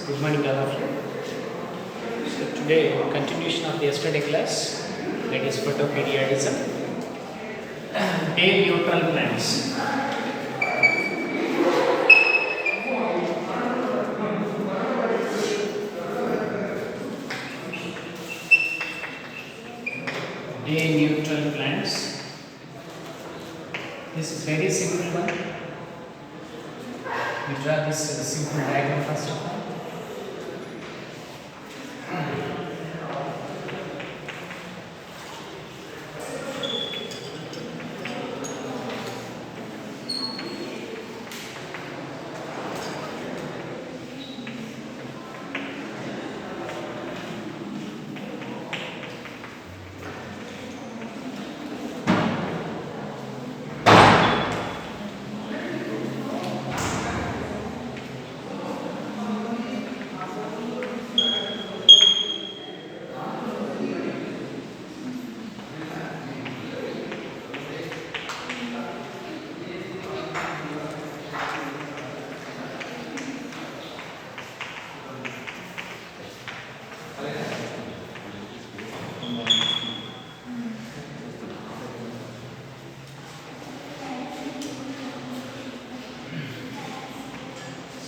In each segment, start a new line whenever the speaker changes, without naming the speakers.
Good morning, all of you. So today, continuation of the yesterday class, that is photoperiodism, day neutral plants. Day neutral plants. This is very simple one. We draw this simple diagram first of all.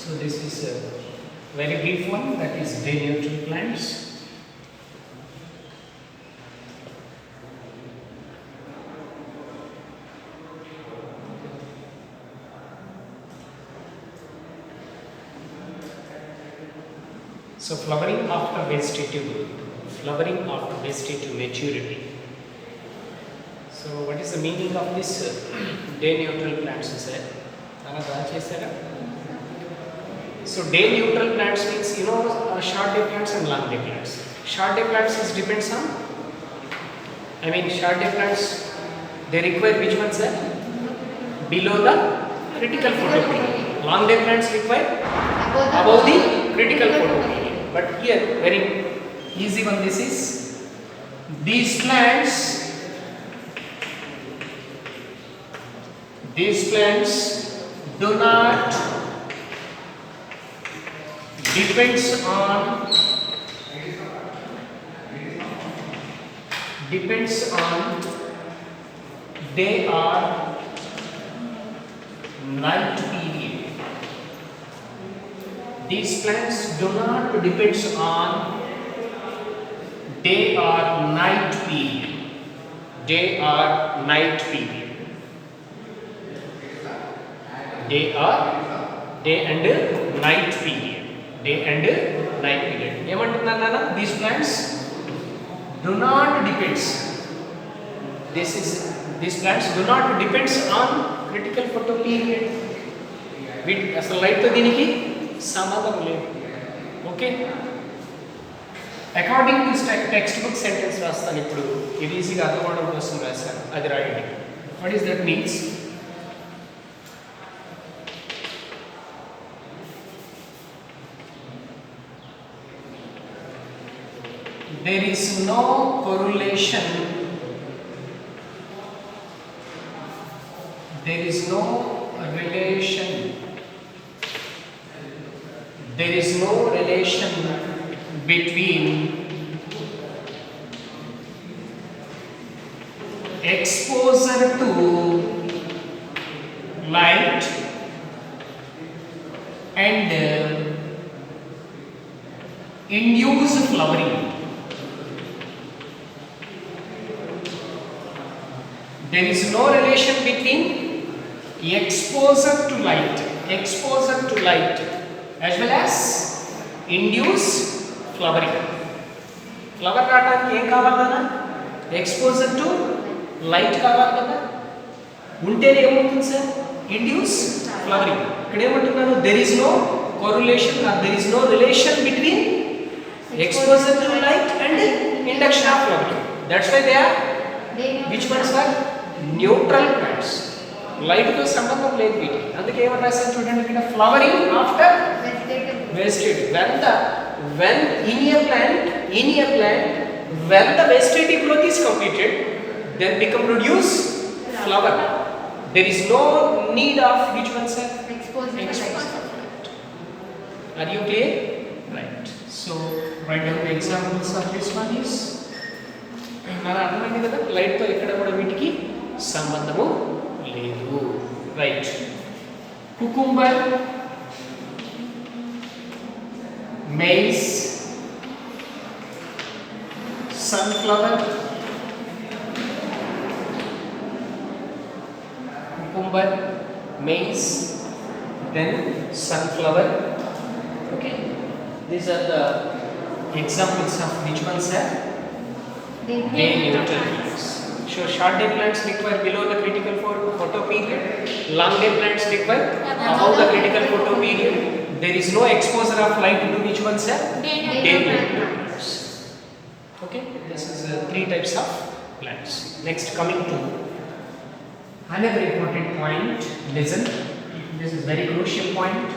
So this is a very brief one, that is day neutral plants. So flowering after vegetative maturity. So what is the meaning of this day neutral plants, sir? So day neutral plants means short day plants and long day plants. Short day plants is depends on, short day plants, they require which one, sir? Below the critical photoperiod. Long day plants require above the critical photoperiod. But here very easy one, this is, these plants do not depends on they are night period. These plants do not depends on day or night period. Day and night period. Day and night period. These plants do not depends. These plants do not depends on critical photoperiod. అసలు light తో దీనికి సంబంధం లేదు. Okay, according to text book sentence రాస్తాను ఇప్పుడు. ఇది ఈజీగా అర్థం అవడం కోసం రాశాను, అది రాయండి. What is that means? There is no correlation. There is no relation. There is no relation between exposure to light and induced flowering. There is no relation between exposure to light as well as induced flowering. Flower రావడానికి ఏం కావాలి కదా? Exposure to light కావాలి కదా. ఉంటేనే ఏమవుతుంది sir? Induce flowering. ఇక్కడ ఏమంటున్నాను? there is no correlation or there is no relation between exposure to light and induction of flowering. That's why they are which ones are neutral plants. Light తో సంబంధం లేదు వీటికి. అందుకే ఏమని రాశాను చూడండి ఇక్కడ, flowering after vegetative. When in a plant when the vegetative growth is completed, then become produce flower. There is no need of which one, sir? Exposure. Are you clear? write down the examples of this one is నాకు అర్థమైంది కదా, లైట్తో ఎక్కడ కూడా వీటికి సంబంధము లేదు. Right. Cucumber, maize, sunflower, cucumber, maize, then sunflower. Okay, these are the examples of which ones are day neutral plants. So short day plants require below the critical photo period, long day plants require above the critical photo period. There is no exposure of light to which ones are day neutral plants. Okay, this is three types of plants. Next, coming to another important point. Listen, this is very crucial point.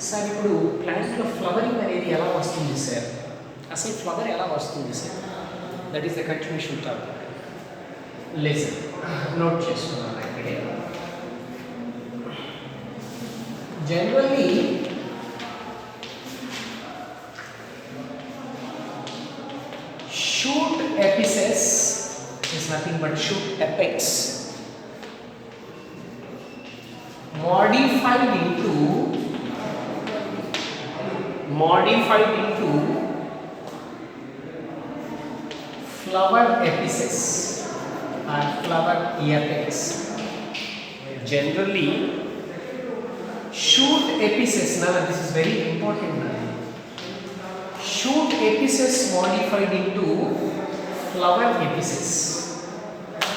Sir, ఇప్పుడు plant లో flowering అనేది ఎలా వస్తుంది sir? అసలు flower ఎలా వస్తుంది sir? That is the continuation topic. Listen, note చేసుకున్నాను ఇక్కడే. Generally shoot apices is nothing but shoot apex modified into flower apices or flower apex. Generally shoot apices, now this is very important now. Shoot apices modified into flower apices.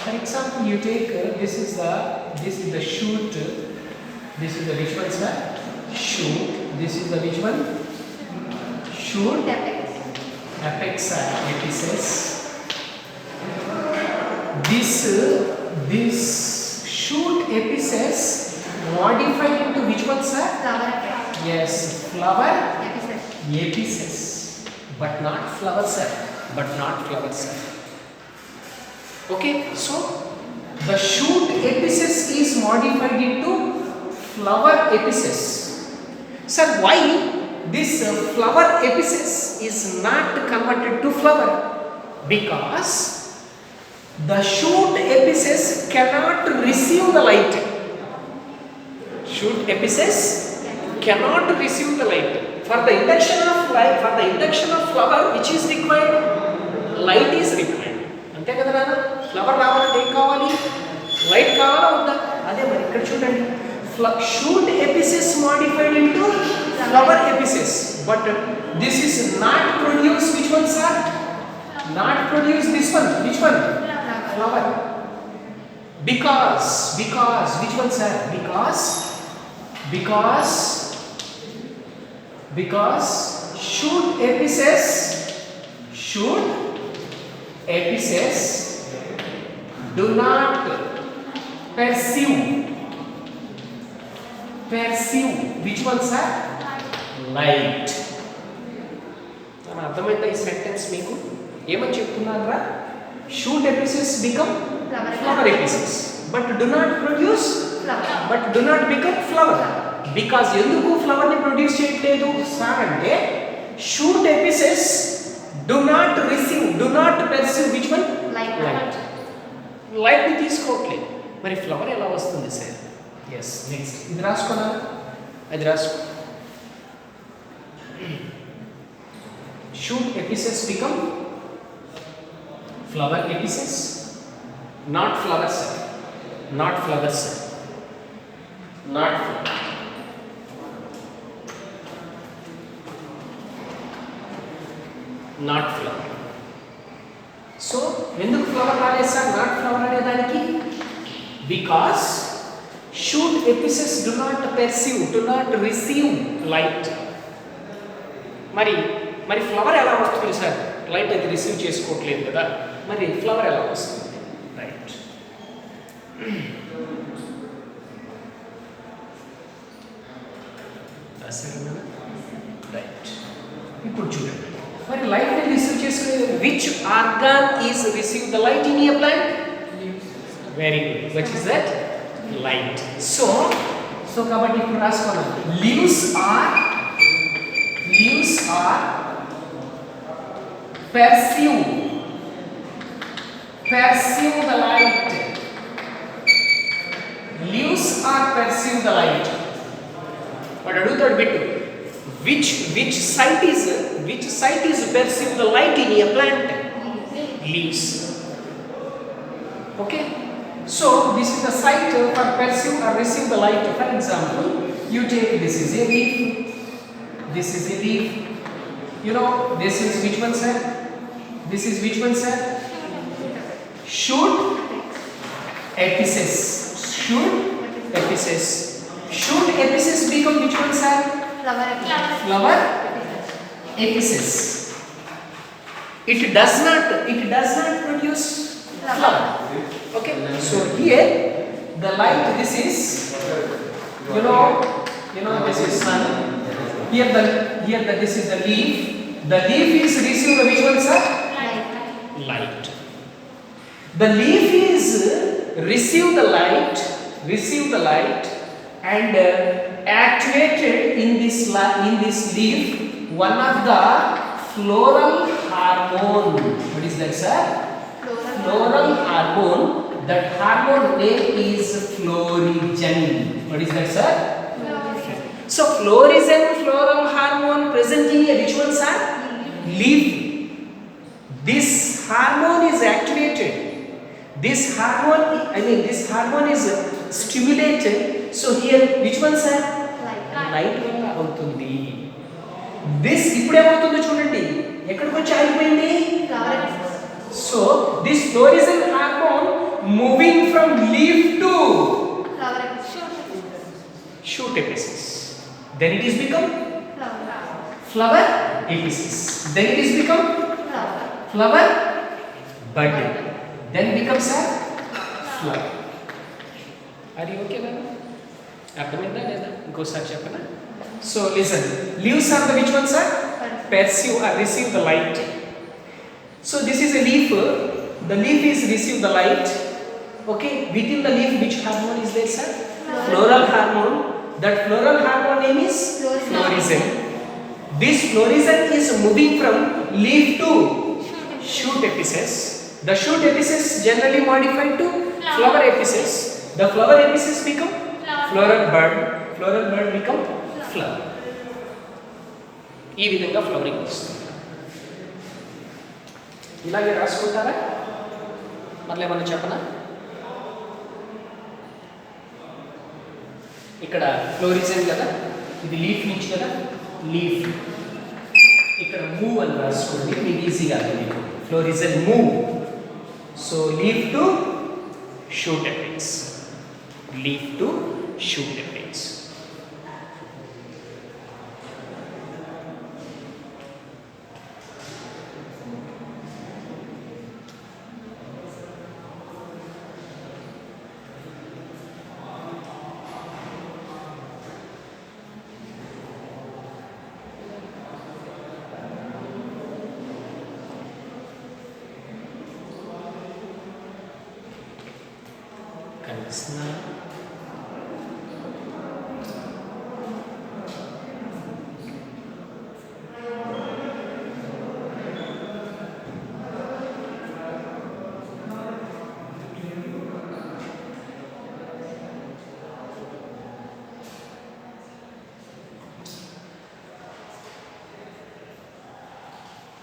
For example, you take this is the shoot. This is the which one, sir? Shoot. This is the which one? Shoot. Apex apices. This shoot apices modified into which one, sir?
Flower.
Yes, flower apices. But not flower cell. Okay, so the shoot apices is modified into flower apices. Sir, why this flower apices is not converted to flower? Because the shoot apices cannot receive the light. Shoot apices cannot receive the light. For the induction of light, for the induction of flower, which is required? Light is required. అంతే కదా నాన్న, flower రావాలంటే ఏం కావాలి? Light కావాలా వద్దా? అదే మరి ఇక్కడ చూడండి, shoot apices modified into flower apices, but this is not produce which one, sir? Not produce this one. Which one? Flower. Because which one, sir? Because shoot apices do not perceive which one, sir? Light. మన అర్థమైందా ఈ sentence మీకు? ఏమని చెప్తున్నారా? Shoot apices become flower apices, but do not produce flower, but do not become flower. Because ఎందుకు flower ని produce చేయట్లేదు sir అంటే shoot apices do not perceive which one? Light ని తీసుకోవట్లేదు. మరి ఫ్లవర్ ఎలా వస్తుంది సార్? yes, next ఇది రాసుకున్నా, అది రాసుకో. shoot apices become flower apices, not flower cell. Not flower. Not flower. So ఎందుకు ఫ్లవర్ రాలేదు సార్? నాట్ ఫ్లవర్ అనేదానికి because shoot apices do not receive light. మరి ఫ్లవర్ ఎలా వస్తుంది సార్? లైట్ అది రిసీవ్ చేసుకోవట్లేదు కదా, మరి ఫ్లవర్ ఎలా వస్తుంది? రైట్. రైట్. ఇప్పుడు చూడండి, మరి లైట్ ని రిసీవ్ చేసుకునే which organ is receive the light in a plant? Very good. Which is that? Light. So కాబట్టి ఇప్పుడు రాసుకోవాలి, leaves are perceive the light. Leaves or perceive the light? What aduguthadu bittu, which site is perceive the light in a plant? Leaves. Okay, so this is the site for perceive or receive the light. For example, you take this is a leaf, this is a leaf, you know, this is which one, sir? This is which one, sir? Shoot apices. Shoot apices. Shoot apices become which one, sir? Flower apices. It does not produce flower. Okay, so here the light, this is, you know this is sun. Here this is the leaf. The leaf is receive which one, sir? Light. The leaf is receive the light and activated in this leaf one of the floral hormone. What is that, sir? Floral hormone. That hormone name is florigen. What is that, sir? So florigen, floral hormone present in a which one, sir? Leaf. This hormone is activated. This hormone is stimulated. So here which one, sir? Light వల్ల అవుతుంది. This ఇప్పుడు ఏమవుతుందో చూడండి, ఎక్కడికి వచ్చి ఆగిపోయింది? So this florigen hormone moving from leaf to shoot apices. Then it is become flower apices. Then it is become flower bud. Then becomes a flower. Are you okay now? అర్థమైందా లేదా? ఇంకోసారి చెప్పనా? So listen, leaves are the which ones, sir? Perceive or receive the light. So this is a leaf. The leaf is receive the light. Okay, within the leaf which hormone is there, sir? Floral hormone. That floral hormone name is florigen. This florigen is moving from leaf to shoot apices. The shoot apices generally modified to flower apices. The flower apices become floral bud. Floral bud become flower. ఈ విధంగా flowering వస్తుంది. ఇలాగే రాసుకుంటారా? మళ్ళీ ఏమన్నా చెప్పనా? ఇక్కడ ఫ్లోరిజన్ కదా, ఇది లీఫ్ నుంచి కదా, లీఫ్. ఇక్కడ మూవ్ అని రాసుకోండి, మీకు ఈజీగా మీకు florigen move. So leaf to shoot apex. Leaf to shoot apex. కనిపిస్తున్నా?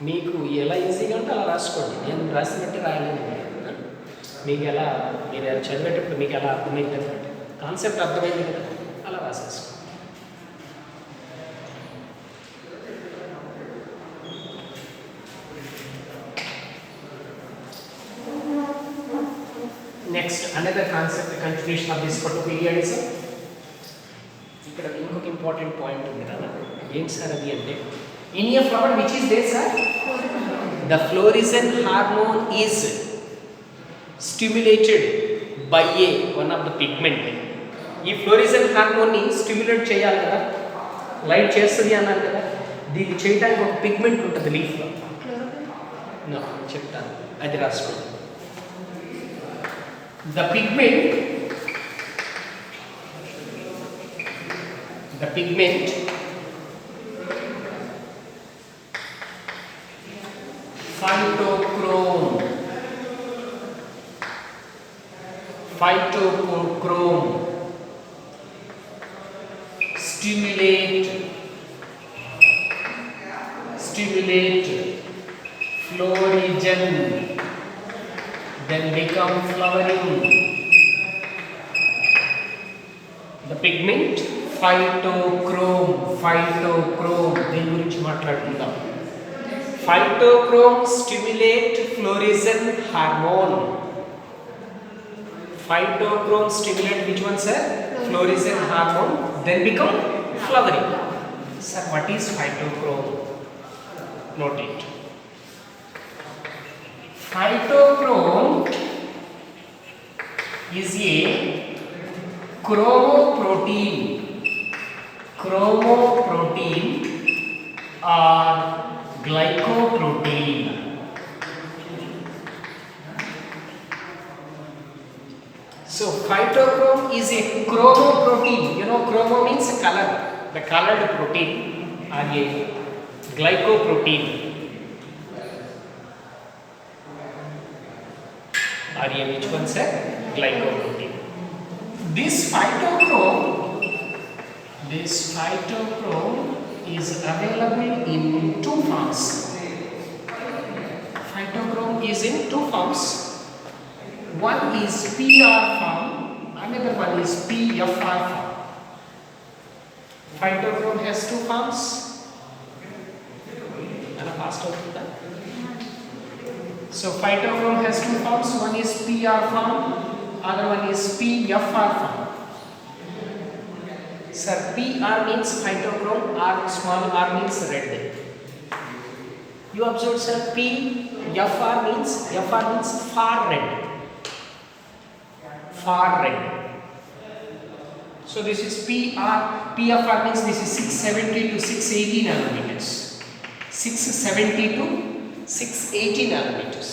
మీకు ఎలా ఈజీగా ఉంటే అలా రాసుకోండి. నేను రాసినట్టు రాయలేను. మీకు ఎలా, మీరు చదివేటప్పుడు మీకు ఎలా అర్థమైంది అంటే కాన్సెప్ట్ అర్థమైంది కదా, అలా రాసేసుకోండి. Next another concept, continuation of this photoperiodism. ఇక్కడ ఇంకొక ఇంపార్టెంట్ పాయింట్ ఉంది కదా, ఏంటి సార్ అది అంటే, in a flower which is there, sir? The florigen hormone is stimulated by one of the pigment. ఈ ఫ్లోరిజన్ హార్మోన్ని స్టిమ్యులేట్ చేయాలి కదా, లైట్ చేస్తుంది అన్నారు కదా, దీన్ని చేయడానికి ఒక పిగ్మెంట్ ఉంటుంది లీఫ్లో. చెప్తాను, అది రాసుకోండి. The pigment phytochrome, stimulate floragen, then become flowering. The pigment phytochrome దీని గురించి మాట్లాడుకుందాం. Phytochrome stimulate fluorescent hormone. Phytochrome stimulate which one, sir? Fluorescent hormone, then become flowering. Sir, what is phytochrome? Note it. Phytochrome is a chromoprotein or glycoprotein. So phytochrome is a chromoprotein. You know, chromo means color. The colored protein or a glycoprotein or a which one, sir? Glycoprotein. This phytochrome is available in two forms. Phytochrome is in two forms. One is PR form, another one is PFR form. Phytochrome has two forms. So phytochrome has two forms. One is PR form, other one is PFR form. Sir, PR means phytochrome, R small r means red. You observe, sir, PFR means far red. So this is PFR means this is 670 to 680 nanometers. 670 to 680 nanometers.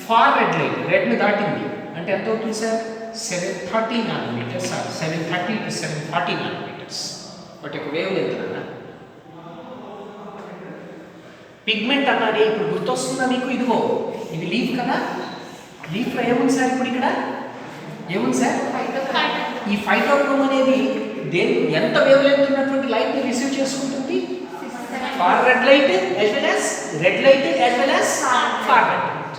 Far red light, red ని దాటింది అంటే ఎంత అవుతుంది sir? 730 nanometers or 730 to 740 nanometers. వాటి యొక్క wave length అన్న pigment అన్నది ఇప్పుడు గుర్తొస్తుందా మీకు? ఇదిగో ఇది లీఫ్ కదా, లీఫ్ లో ఏముంది సార్? ఇప్పుడు ఇక్కడ ఏముంది సార్? ఈ ఫైటోక్రోమ్ అనేది ఎంత వేవ్ లెంత్ ఉన్నటువంటి లైట్ ని రిసీవ్ చేసుకుంటుంది? Far red light as well as far red light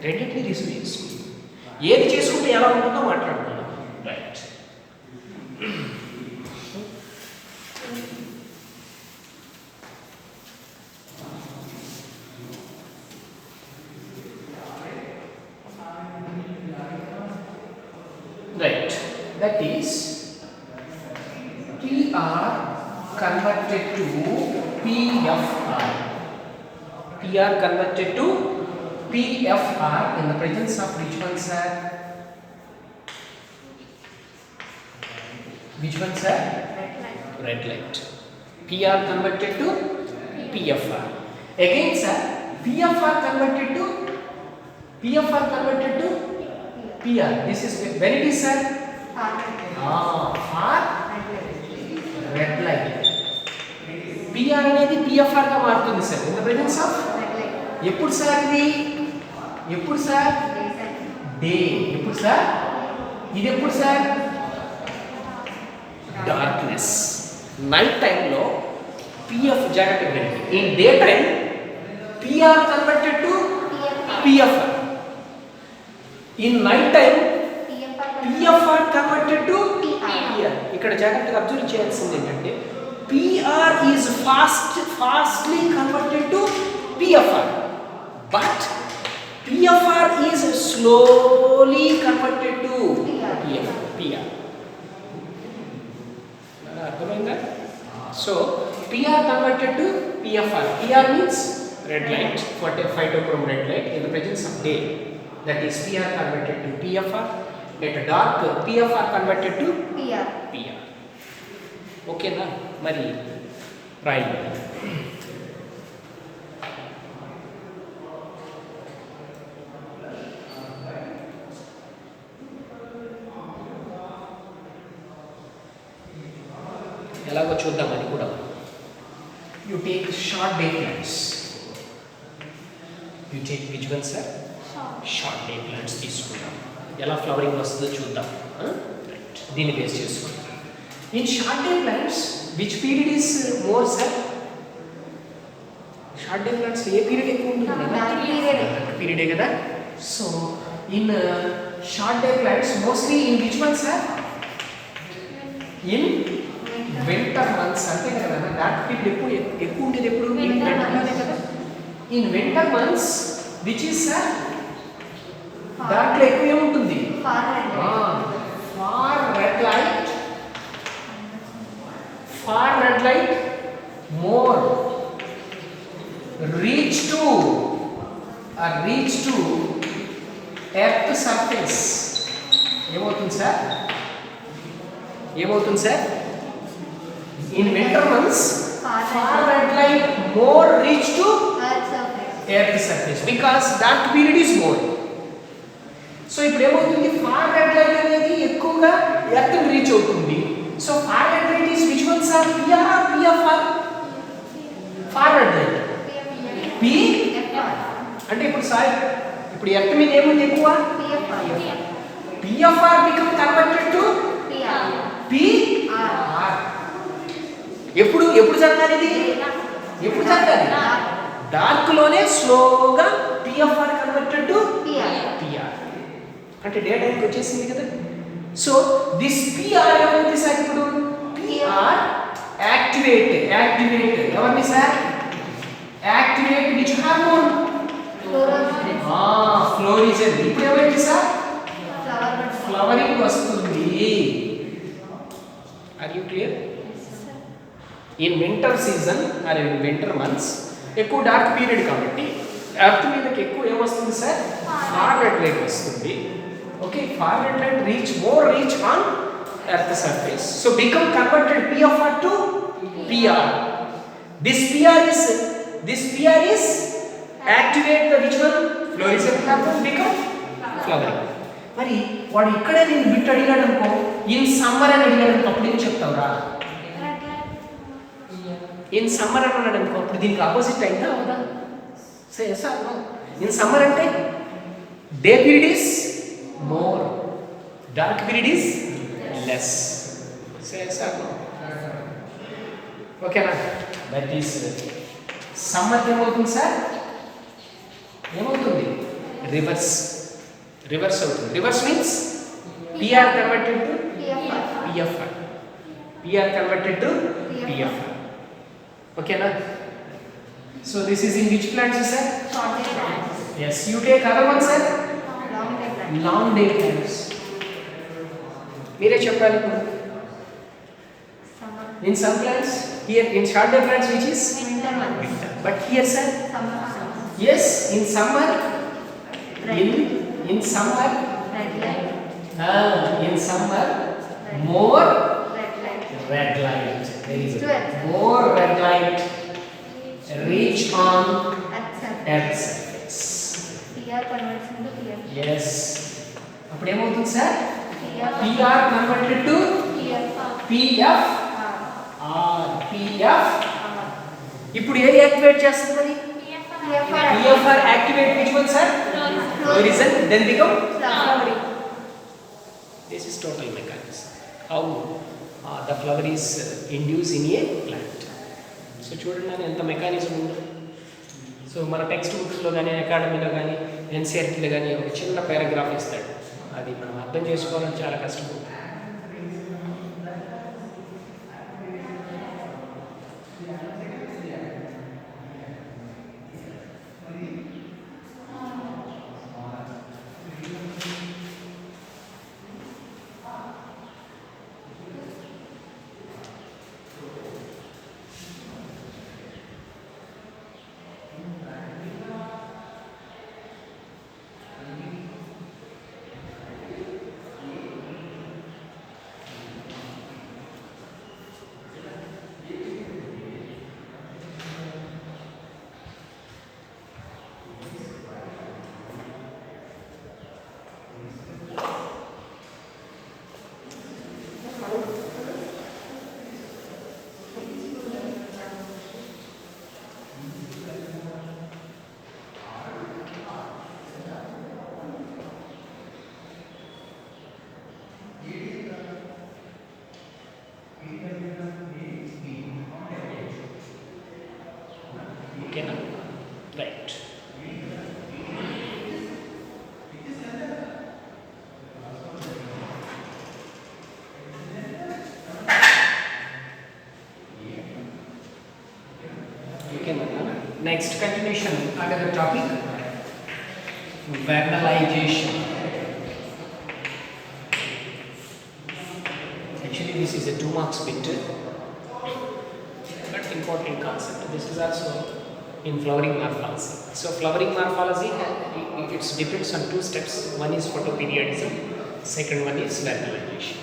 రెండింటిని రిసీవ్ చేసుకుంటుంది. ఏది చేసుకుంటే ఎలా ఉంటుందో మాట్లాడుకుందాం. Right. Right, that is PR converted to PFR. PR converted to PFR in the presence of which one, sir? Which one, sir? Red light. PR converted to PFR. Again, sir, PFR converted to PR. This is when it is, sir? For red light. PR అనేది PFR గా మారుతుంది sir in the presence of ఎప్పుడు sir ఇది? ఎప్పుడు sir? Day. ఎప్పుడు sir? ఇది ఎప్పుడు sir? Darkness. Night టైంలో PF జాగ్రత్తగా వినండి. In day time PR converted to PFR. In night time PFR converted to PR. ఇక్కడ జాగ్రత్తగా అబ్జర్వ్ చేయాల్సింది ఏంటంటే PR is fastly converted to PFR, but PFR is slowly converted to PR. అర్థమైందా? So PR converted to PFR. PR means red light, phytochrome red light in the presence of day. That is PR converted to PFR. At dark PFR converted to PR. Okay na? Mari right. ఎలాగో చూద్దాం అది కూడా. You take short wavelengths. You take which one sir? Short day plants తీసుకుందాం. ఎలా flowering వస్తుందో చూద్దాం. Right, దీన్ని base చేసుకుందాం. In short day plants which period is more sir? Short day plants a period ఎక్కువ ఉంటుంది? పీరియడే కదా. So in short day plants mostly in which month sir? In winter months, అంతే కదా. దాట్ పీరియడ్ ఎక్కువ ఉండేది ఎప్పుడు? ఇన్ వింటర్లోనే కదా. In winter months which is sir? దాంట్లో ఎక్కువ ఏముంటుంది? Far red light, far red light more reach to earth surface. ఏమవుతుంది సార్? ఏమవుతుంది సార్? In winter months far red light more reach to earth surface because that period is more. So ఇప్పుడు ఏమవుతుంది? Far red light అనేది ఎక్కువగా earth ని reach అవుతుంది. So far red light is which one sir? PR or PFR? Far red light P అంటే ఇప్పుడు sir ఇప్పుడు earth మీద ఏముంది ఎక్కువ? PFR become converted to PR. ఎప్పుడు ఎప్పుడు జరగాలి ఇది? ఎప్పుడు జరగాలి? డార్క్ లోనే స్లోగా పిఎఫ్ఆర్ కన్వర్టెడ్ టు పిఆర్. అంటే డే టైంకి వచ్చేసింది కదా. సో దిస్ పిఆర్ ఏమవుతుంది సార్? ఇప్పుడు పిఆర్ యాక్టివేట్ ఎవరిని sir? Activate which hormone? Florigen. ఇప్పుడు ఏమైంది సార్? ఫ్లవరింగ్ వస్తుంది. Are you clear? In winter season or in winter months ఎక్కువ డార్క్ పీరియడ్ కాబట్టి ఎర్త్ మీదకి ఎక్కువ ఏమొస్తుంది సార్? ఫార్ రెడ్ లైట్ వస్తుంది. Okay, far red light reach on earth surface. So become converted PFR to PR. This PR is activate the which one? Florism happens become flowering. మరి వాడు ఇక్కడే నేను బిట్ అడిగాడు అనుకో, ఇన్ సమ్మర్ అని అడిగాడు అనుకో, అప్పుడు ఏం చెప్తావురా? ఇన్ సమ్మర్ అని అన్నాడు అనుకో, అప్పుడు దీనికి ఆపోజిట్ అయిందా అవునా? So yes or no? In summer అంటే day period is more, dark period is less. So yes or no? ఓకేనా? దట్ ఈస్ సమ్మర్ ఏమవుతుంది సార్? ఏమవుతుంది? రివర్స్ అవుతుంది. Reverse means PR converted to PFR. PR converted to PFR. ఓకేనా? So this is in which plants sir? Yes. You take other one sir? Long day plants. మీరే చెప్పాలి. In some plants, here in short day plants which is winter. But here sir, yes, in summer, in summer, in summer, more red light. Very good. More red light reach on earth surface. PR converts into PR. Yes. అప్పుడు ఏమవుతుంది sir? PR converted to PF. ఇప్పుడు ఏది activate చేస్తుంది? మరి PFR activate which one sir? Florigen, then become flowering. This is total mechanism how the flower is induce in a plant. So చూడండి అని ఎంత mechanism ఉందో. సో మన టెక్స్ట్ బుక్స్లో కానీ అకాడమీలో కానీ ఎన్సీఆర్టీలో కానీ ఒక చిన్న పారాగ్రాఫ్ ఇస్తాడు, అది మనం అర్థం చేసుకోవాలని చాలా కష్టం. ఓకేనా right Next continuation under the topic vernalization. Actually this is a 2 marks bit but important concept. This is also in flowering morphology. So flowering morphology it depends on 2 steps. One is photoperiodism, second one is vernalization.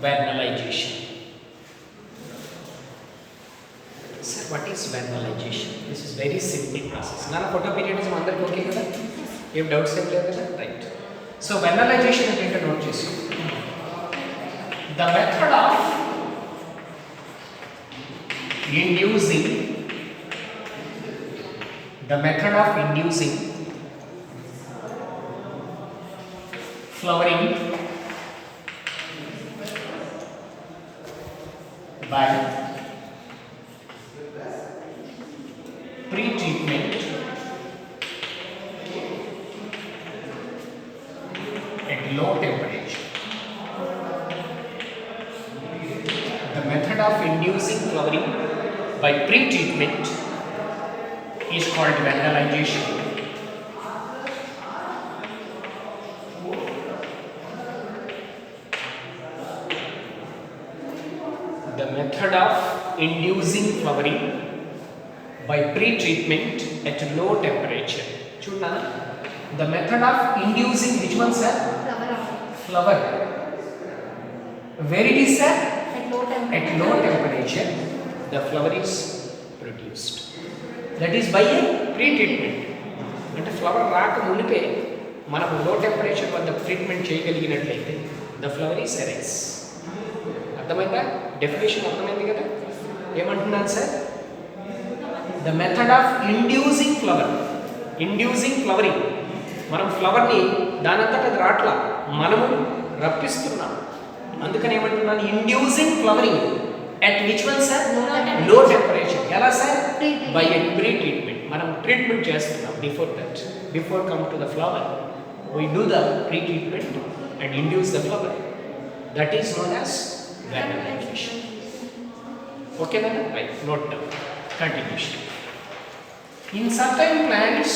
Vernalization. Sir, what is vernalization? This is very simple process. Nana photoperiodism andarki okay kada? Em doubts em ledu kada? Right. So vernalization ante note chesu. The method of inducing flowering by pre-treatment at low temperature. The method of inducing flowering by pre-treatment is called vernalization. The method of inducing flowering by pre-treatment at low temperature. Chudna, the method of inducing which one sir? Flower. Where it is sir? At low temperature the flower is produced. That is by a pre-treatment. అంటే flower రాక మునిపే మనం low temperature వద్ద treatment చేయగలిగినట్లయితే the flower is arise. అర్థమైందా? Definition అర్థమైంది కదా? ఏమంటున్నాను sir? The method of inducing flowering. మనం ఫ్లవర్ని దానంతట అది రాట్లా, మనము రప్పిస్తున్నాం. అందుకని ఏమంటున్నాను? Inducing flowering at which one sir? Low temperature. ఎలా సార్? By a pre-treatment. మనం ట్రీట్మెంట్ చేస్తున్నాం before come to the flower. We do the pre-treatment and induce the flower. That is known as vernalization. Okay then? Right. Note down. Continuation. In certain plants,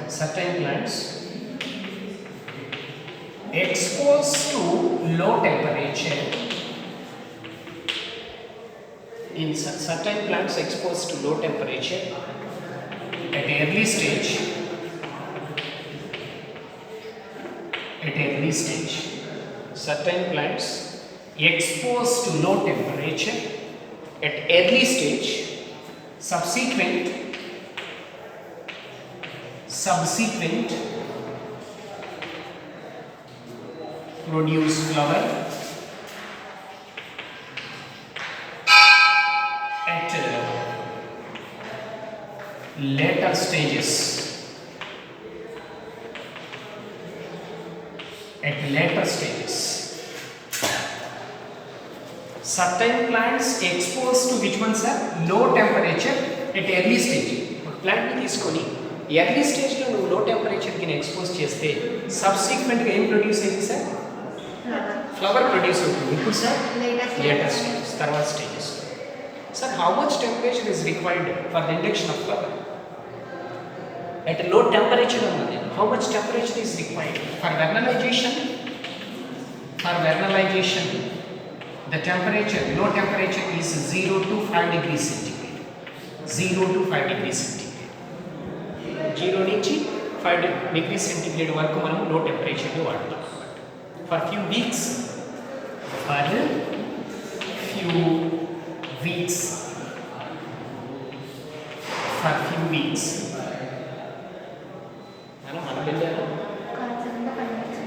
certain plants exposed to low temperature. In certain plants exposed to low temperature at early stage, certain plants exposed to low temperature at early stage, subsequent produce flower at later stages. Certain plants exposed to which one sir? Low temperature at early stage. Plant ni తీసుకొని early stage లో నువ్వు లో temperature కి expose చేస్తే subsequent గా ఏం produce అయింది sir? Flower produce అవుతుంది. ఇప్పుడు సార్ లేటర్ స్టేజెస్, తర్వాత stages. Sir how much temperature is required for the induction of flower? at a low temperature ఉన్నది. How much temperature is required for vernalization? The temperature, low temperature is 0 to 5 degrees centigrade. 0 నుంచి 5 degrees centigrade వరకు మనం low temperature లో వాడతాం. For few weeks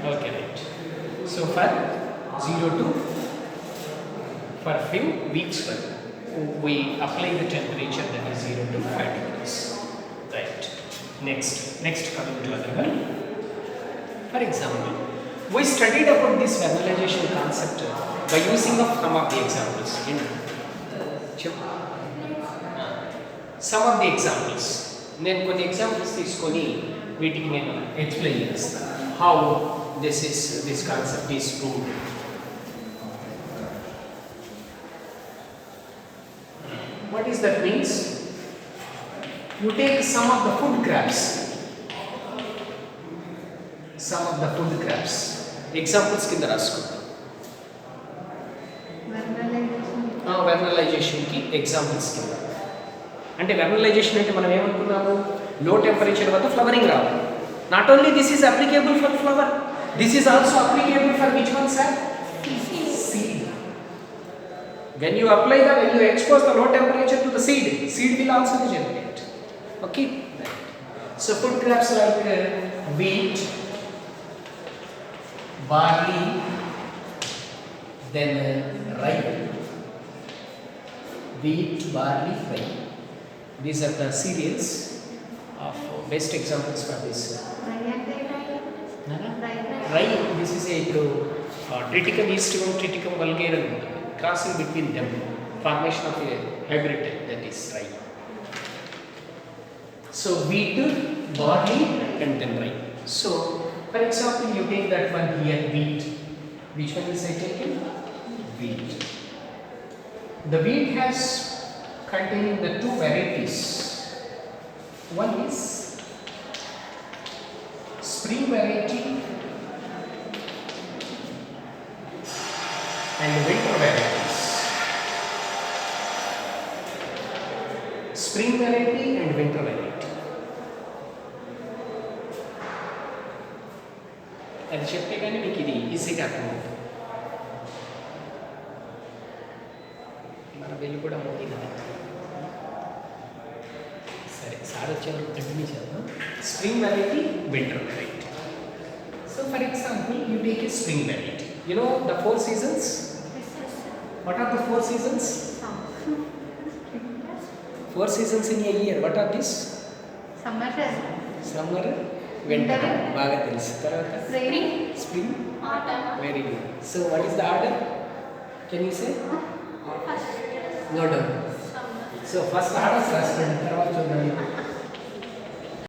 Okay, right. So for 0 to for few weeks we apply the temperature that is 0 to 5 degrees. Right. Next coming to other one. For example, we studied about this vernalization concept by using of some of the examples. Some of the examples. నేను కొన్ని examples తీసుకొని వీటికి నేను explain చేస్తాను. How this concept is proved. What is that means? You take some of the food crops. Examples కింద రాసుకుంటాం. వెర్నలైజేషన్ కి examples కింద. అంటే వెర్నలైజేషన్ అంటే మనం ఏమనుకున్నాము, లో టెంపరేచర్ వద్ద ఫ్లవరింగ్ రావాలి. Not only this is applicable for flower, this is also applicable for which one sir? Seed. When you expose the low temperature to the seed will also germinate. Okay. So food crops like wheat, barley, then rye. Wheat, barley, rye. These are the cereals of best examples for this. Rye. This is a Triticum aestivum, Triticum vulgarum, crossing between them, formation of a hybrid, that is rye. So wheat, barley, and then rye. So for example, you take that one here, wheat. Which one is I taken? Wheat. The wheat has containing the two varieties. One is spring variety and winter varieties. Spring variety and winter variety. అది చెప్తే కానీ మీకు ఇది ఈజీగా అర్థమవుతుంది. మన వెళ్ళి కూడా ఉంది కదా. సరే, సార్ వచ్చేవారు కంటిన్యూ చేద్దాం. Spring variety, winter variety. So for example, you take a spring variety. You know the 4 seasons? What are the 4 seasons? 4 seasons in a year. What are these?
Summer,
winter. బాగా తెలుసు. తర్వాత spring,
autumn.
Very good. So what is the order? Can you say?
First,
No doubt. So first order రాసుకోండి.